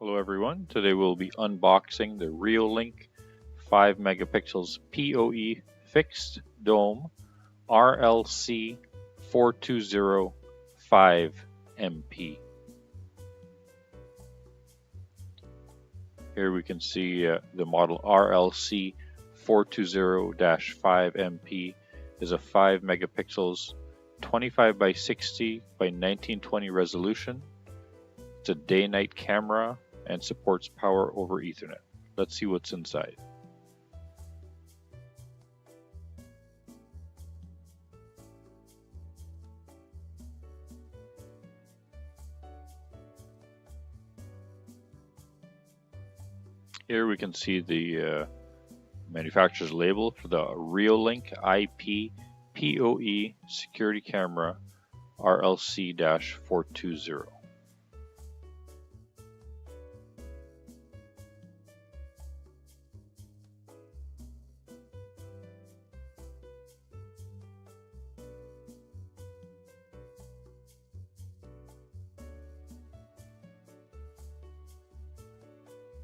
Hello everyone, today we'll be unboxing the ReoLink 5 megapixels PoE Fixed Dome RLC-420-5MP. Here we can see the model RLC-420-5MP is a 5 megapixels 25 by 60 by 1920 resolution. It's a day-night camera and supports power over Ethernet. Let's see what's inside. Here we can see the manufacturer's label for the ReoLink IP PoE Secuirty Camera RLC-420.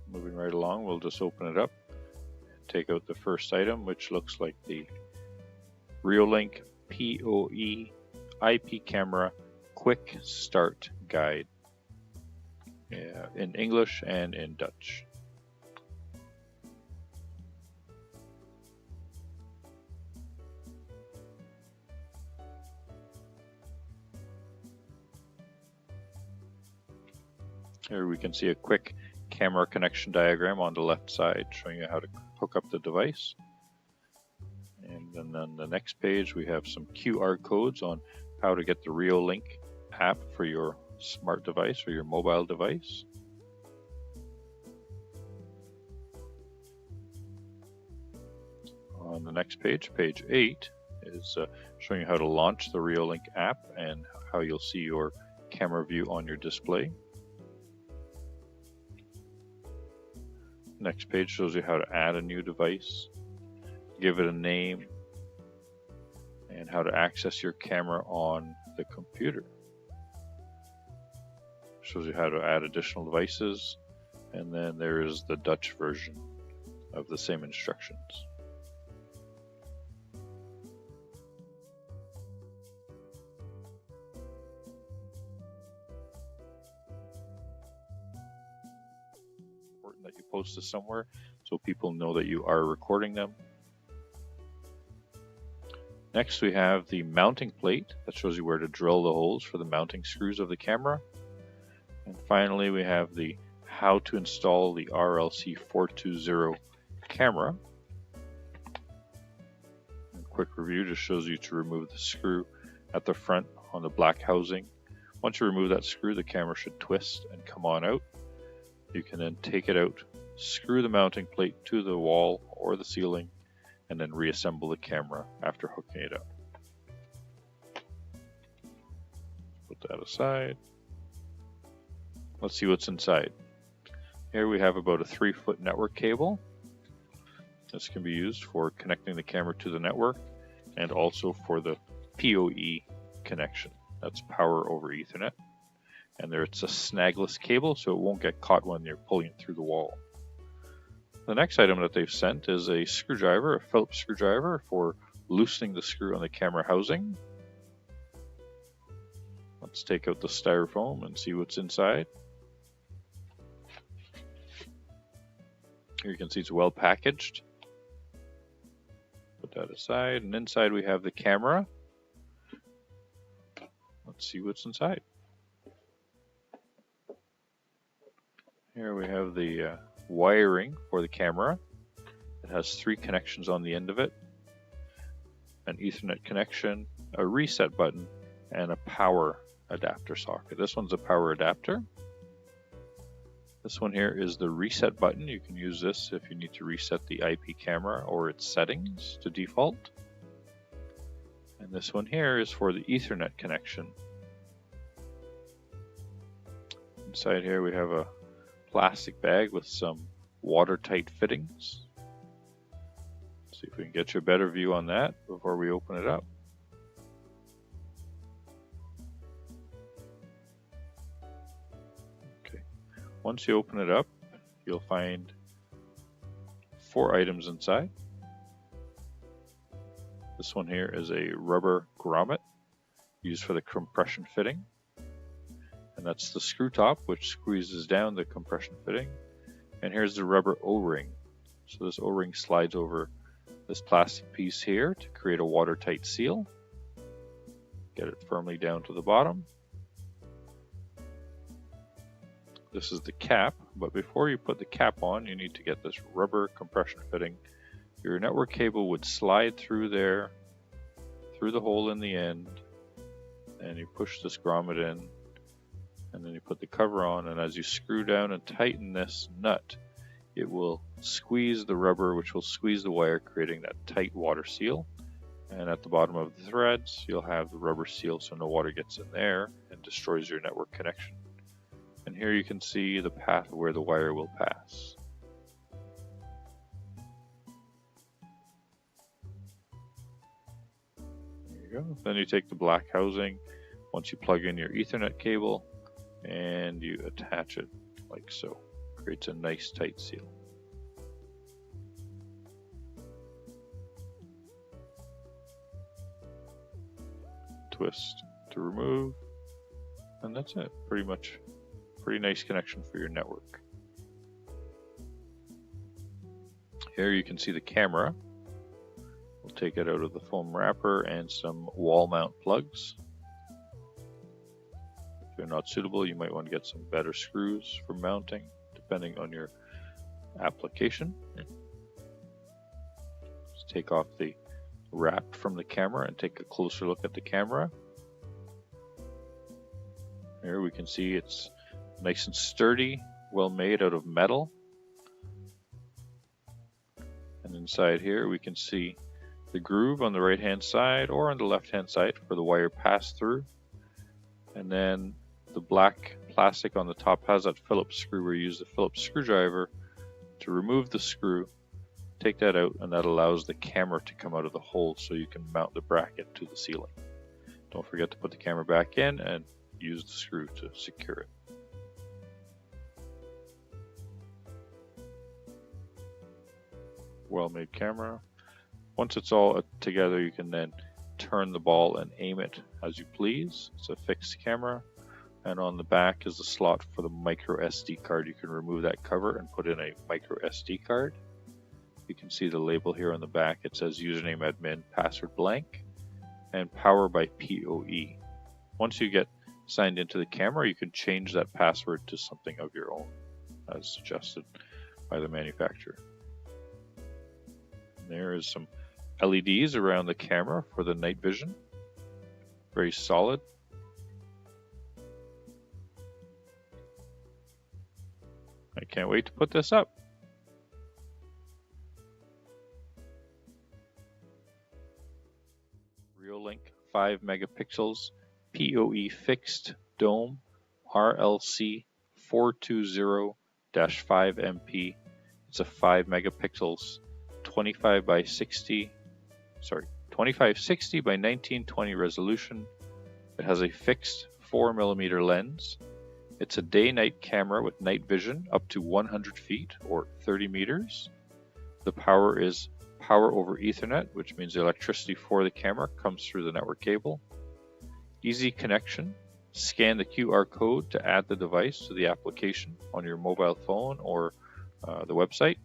Moving right along, we'll just open it up and take out the first item, which looks like the ReoLink PoE IP Camera Quick Start Guide in English and in Dutch. Here we can see a quick camera connection diagram on the left side showing you how to hook up the device. And then on the next page we have some QR codes on how to get the ReoLink app for your smart device or your mobile device. On the next page, page 8, is showing you how to launch the ReoLink app and how you'll see your camera view on your display. Next page shows you how to add a new device, give it a name, and how to access your camera on the computer. Shows you how to add additional devices, and then there is the Dutch version of the same instructions. That you post this somewhere so people know that you are recording them. Next we have the mounting plate that shows you where to drill the holes for the mounting screws of the camera. And finally we have the how to install the RLC-420 camera. A quick review just shows you to remove the screw at the front on the black housing. Once you remove that screw, the camera should twist and come on out. You can then take it out, screw the mounting plate to the wall or the ceiling, and then reassemble the camera after hooking it up. Put that aside. Let's see what's inside. Here we have about a 3-foot network cable. This can be used for connecting the camera to the network and also for the PoE connection. That's power over Ethernet. And there it's a snagless cable, so it won't get caught when you're pulling it through the wall. The next item that they've sent is a screwdriver, a Phillips screwdriver for loosening the screw on the camera housing. Let's take out the styrofoam and see what's inside. Here you can see it's well packaged. Put that aside, and inside we have the camera. Let's see what's inside. Here we have the wiring for the camera. It has 3 connections on the end of it, an Ethernet connection, a reset button, and a power adapter socket. This one's a power adapter. This one here is the reset button. You can use this if you need to reset the IP camera or its settings to default. And this one here is for the Ethernet connection. Inside here we have a plastic bag with some watertight fittings. See if we can get you a better view on that before we open it up. Once you open it up, you'll find 4 items inside. This one here is a rubber grommet used for the compression fitting. And that's the screw top, which squeezes down the compression fitting. And here's the rubber O-ring. So this O-ring slides over this plastic piece here to create a watertight seal. Get it firmly down to the bottom. This is the cap, but before you put the cap on, you need to get this rubber compression fitting. Your network cable would slide through there, through the hole in the end, and you push this grommet in, and then you put the cover on, and as you screw down and tighten this nut, it will squeeze the rubber, which will squeeze the wire, creating that tight water seal. And at the bottom of the threads, you'll have the rubber seal so no water gets in there and destroys your network connection. And here you can see the path where the wire will pass. There you go. Then you take the black housing, once you plug in your Ethernet cable, and you attach it like so. Creates a nice tight seal. Twist to remove, and that's it. Pretty nice connection for your network. Here you can see the camera. We'll take it out of the foam wrapper and some wall mount plugs. If they're not suitable, you might want to get some better screws for mounting, depending on your application. Just take off the wrap from the camera and take a closer look at the camera. Here we can see it's nice and sturdy, well made out of metal. And inside here we can see the groove on the right hand side or on the left hand side for the wire pass through. And then the black plastic on the top has that Phillips screw where you use the Phillips screwdriver to remove the screw, take that out, and that allows the camera to come out of the hole so you can mount the bracket to the ceiling. Don't forget to put the camera back in and use the screw to secure it. Well-made camera. Once it's all together, you can then turn the ball and aim it as you please. It's a fixed camera, and on the back is the slot for the micro SD card. You can remove that cover and put in a micro SD card. You can see the label here on the back. It says username admin, password blank, and power by PoE. Once you get signed into the camera, you can change that password to something of your own as suggested by the manufacturer. And there is some LEDs around the camera for the night vision. Very solid. I can't wait to put this up. ReoLink 5 megapixels PoE Fixed Dome RLC-420-5MP. It's a 5 megapixels 2560 by 1920 resolution. It has a fixed 4mm lens. It's a day-night camera with night vision up to 100 feet or 30 meters. The power is power over Ethernet, which means the electricity for the camera comes through the network cable. Easy connection. Scan the QR code to add the device to the application on your mobile phone or the website.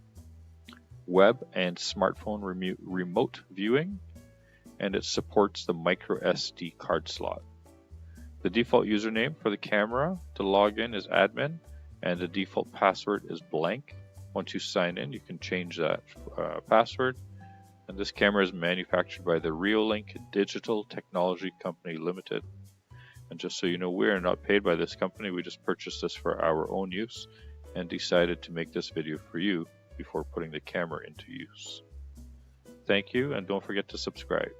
Web and smartphone remote viewing, and it supports the micro SD card slot. The default username for the camera to log in is admin, and the default password is blank. Once you sign in, you can change that password. And this camera is manufactured by the ReoLink Digital Technology Company Limited. And just so you know, we are not paid by this company. We just purchased this for our own use and decided to make this video for you before putting the camera into use. Thank you, and don't forget to subscribe.